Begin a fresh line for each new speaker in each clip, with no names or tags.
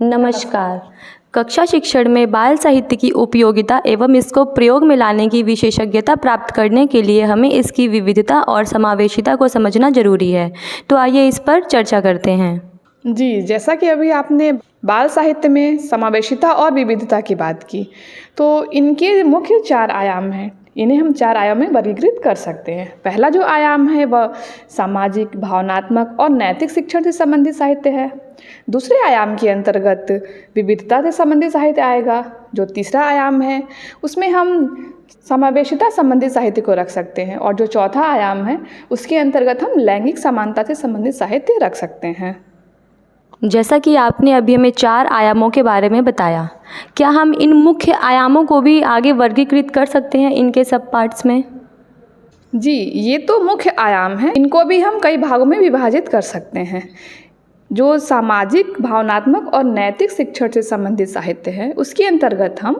नमस्कार। कक्षा शिक्षण में बाल साहित्य की उपयोगिता एवं इसको प्रयोग में लाने की विशेषज्ञता प्राप्त करने के लिए हमें इसकी विविधता और समावेशिता को समझना जरूरी है। तो आइए इस पर चर्चा करते हैं।
जी, जैसा कि अभी आपने बाल साहित्य में समावेशिता और विविधता की बात की, तो इनके मुख्य 4 आयाम हैं। इन्हें हम 4 आयाम में वर्गीकृत कर सकते हैं। पहला जो आयाम है वह सामाजिक, भावनात्मक और नैतिक शिक्षण से संबंधित साहित्य है। दूसरे आयाम के अंतर्गत विविधता से संबंधित साहित्य आएगा। जो तीसरा आयाम है उसमें हम समावेशिता संबंधित साहित्य को रख सकते हैं, और जो चौथा आयाम है उसके अंतर्गत हम लैंगिक समानता से संबंधित साहित्य रख सकते हैं।
जैसा कि आपने अभी हमें 4 आयामों के बारे में बताया, क्या हम इन मुख्य आयामों को भी आगे वर्गीकृत कर सकते हैं इनके सब पार्ट्स में?
जी, ये तो मुख्य आयाम हैं। इनको भी हम कई भागों में विभाजित कर सकते हैं। जो सामाजिक, भावनात्मक और नैतिक शिक्षण से संबंधित साहित्य है उसके अंतर्गत हम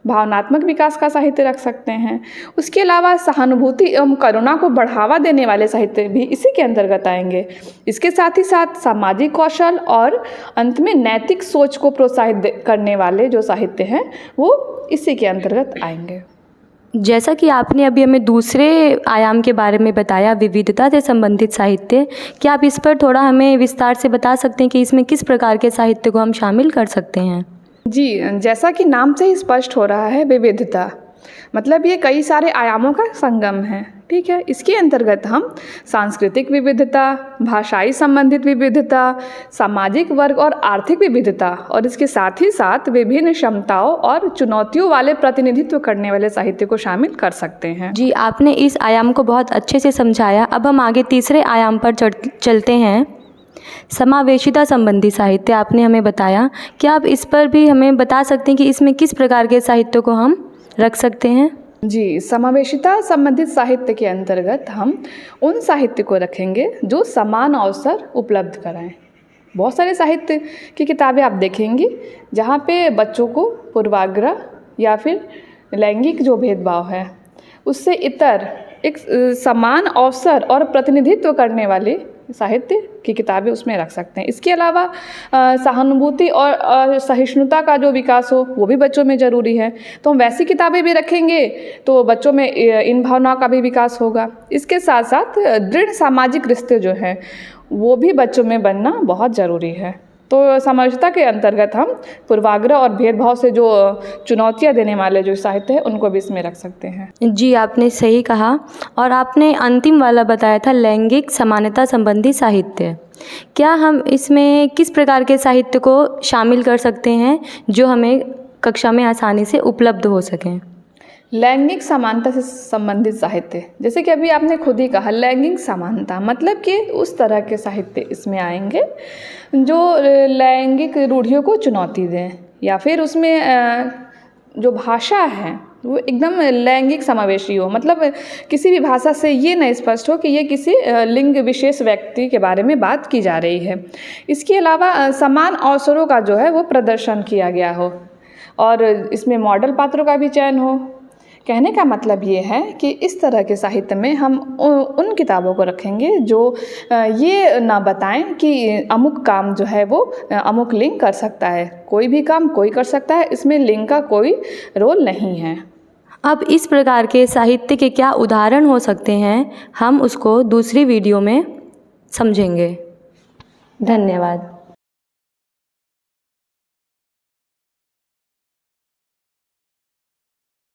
भावनात्मक विकास का साहित्य रख सकते हैं। उसके अलावा सहानुभूति एवं करुणा को बढ़ावा देने वाले साहित्य भी इसी के अंतर्गत आएंगे। इसके साथ ही साथ सामाजिक कौशल और अंत में नैतिक सोच को प्रोत्साहित करने वाले जो साहित्य हैं वो इसी के अंतर्गत आएंगे।
जैसा कि आपने अभी हमें दूसरे आयाम के बारे में बताया, विविधता से संबंधित साहित्य, क्या आप इस पर थोड़ा हमें विस्तार से बता सकते हैं कि इसमें किस प्रकार के साहित्य को हम शामिल कर सकते हैं?
जी, जैसा कि नाम से ही स्पष्ट हो रहा है, विविधता मतलब ये कई सारे आयामों का संगम है। ठीक है, इसके अंतर्गत हम सांस्कृतिक विविधता, भाषाई संबंधित विविधता, सामाजिक वर्ग और आर्थिक विविधता और इसके साथ ही साथ विभिन्न क्षमताओं और चुनौतियों वाले प्रतिनिधित्व करने वाले साहित्य को शामिल कर सकते हैं।
जी, आपने इस आयाम को बहुत अच्छे से समझाया। अब हम आगे तीसरे आयाम पर चलते हैं। समावेशिता संबंधी साहित्य आपने हमें बताया, क्या आप इस पर भी हमें बता सकते हैं कि इसमें किस प्रकार के साहित्य को हम रख सकते हैं?
जी, समावेशिता संबंधित साहित्य के अंतर्गत हम उन साहित्य को रखेंगे जो समान अवसर उपलब्ध कराएं। बहुत सारे साहित्य की किताबें आप देखेंगी जहाँ पे बच्चों को पूर्वाग्रह या फिर लैंगिक जो भेदभाव है उससे इतर एक समान अवसर और प्रतिनिधित्व करने वाले साहित्य की किताबें उसमें रख सकते हैं। इसके अलावा सहानुभूति और सहिष्णुता का जो विकास हो वो भी बच्चों में ज़रूरी है, तो हम वैसी किताबें भी रखेंगे तो बच्चों में इन भावनाओं का भी विकास होगा। इसके साथ साथ दृढ़ सामाजिक रिश्ते जो हैं वो भी बच्चों में बनना बहुत ज़रूरी है। तो समावेशिता के अंतर्गत हम पूर्वाग्रह और भेदभाव से जो चुनौतियाँ देने वाले जो साहित्य है उनको भी इसमें रख सकते हैं।
जी, आपने सही कहा। और आपने अंतिम वाला बताया था लैंगिक समानता संबंधी साहित्य। क्या हम इसमें किस प्रकार के साहित्य को शामिल कर सकते हैं जो हमें कक्षा में आसानी से उपलब्ध हो सकें?
लैंगिक समानता से संबंधित साहित्य, जैसे कि अभी आपने खुद ही कहा लैंगिक समानता मतलब कि उस तरह के साहित्य इसमें आएंगे जो लैंगिक रूढ़ियों को चुनौती दें, या फिर उसमें जो भाषा है वो एकदम लैंगिक समावेशी हो। मतलब किसी भी भाषा से ये नहीं स्पष्ट हो कि ये किसी लिंग विशेष व्यक्ति के बारे में बात की जा रही है। इसके अलावा समान अवसरों का जो है वो प्रदर्शन किया गया हो, और इसमें मॉडल पात्रों का भी चयन हो। कहने का मतलब ये है कि इस तरह के साहित्य में हम उन किताबों को रखेंगे जो ये ना बताएं कि अमुक काम जो है वो अमुक लिंग कर सकता है। कोई भी काम कोई कर सकता है, इसमें लिंग का कोई रोल नहीं है।
अब इस प्रकार के साहित्य के क्या उदाहरण हो सकते हैं, हम उसको दूसरी वीडियो में समझेंगे। धन्यवाद।